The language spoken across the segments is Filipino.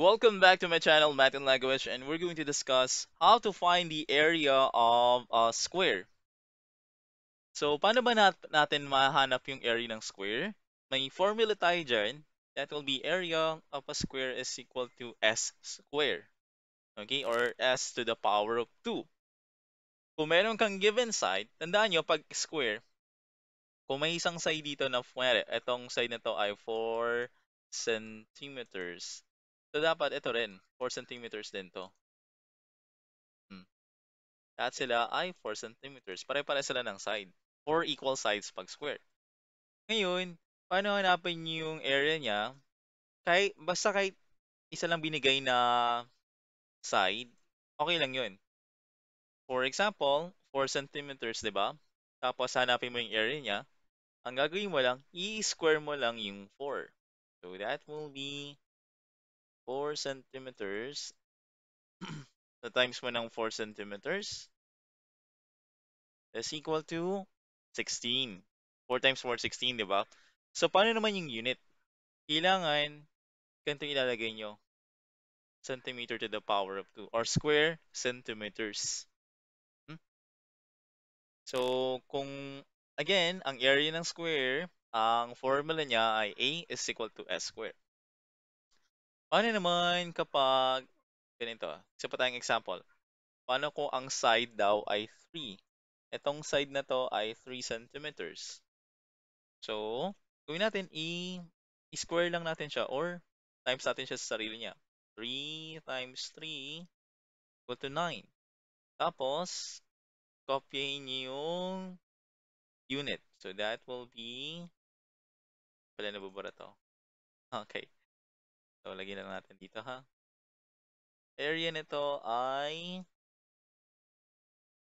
Welcome back to my channel, Math and Language, and we're going to discuss how to find the area of a square. So, paano ba natin mahanap yung area ng square? May formula tayo dyan. That will be area of a square is equal to s square. Okay? Or s to the power of 2. Kung meron kang given side, tandaan nyo, pag square, kung may isang side dito na, itong side na to ay 4 centimeters. So, dapat ito rin, 4 centimeters din to. Hmm. Lahat sila ay 4 centimeters. Pare-pare sila ng side. 4 equal sides pag square. Ngayon, paano hanapin niyo yung area niya? Basta kahit isa lang binigay na side, okay lang yun. For example, 4 centimeters, di ba? Tapos hanapin mo yung area niya. Ang gagawin mo lang, i-square mo lang yung 4. So that will be 4 centimeters. So times mo ng 4 centimeters is equal to 16. 4 times 4, 16, di ba? So, paano naman yung unit? Kailangan, ganito ilalagay nyo. Centimeter to the power of 2 or square centimeters. Hmm? So, again, ang area ng square, ang formula niya ay A is equal to S square. Paano naman kapag, ganito, isa pa tayong example. Paano kung ang side daw ay 3? Itong side na to ay 3 centimeters. So, gawin natin, i-square lang natin siya or times natin siya sa sarili niya. 3 times 3 equal to 9. Tapos, copyahin niyo yung unit. So, that will be, pala nabubura to. Okay. So, lagyan na natin dito ha. Area nito ay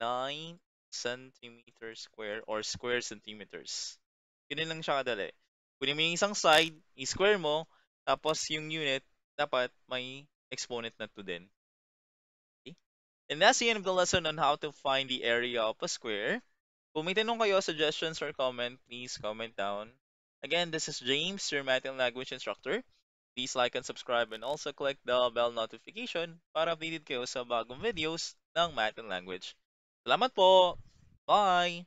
9 centimeters square or square centimeters. Ganun lang siya kadali. Kunin mo yung isang side, i-square mo, tapos yung unit, dapat may exponent na 2 din. Okay? And that's the end of the lesson on how to find the area of a square. Kung may tanong kayo, suggestions, or comment, please comment down. Again, this is James, your Math and Language instructor. Please like and subscribe and also click the bell notification para updated kayo sa bagong videos ng Math and Language. Salamat po! Bye!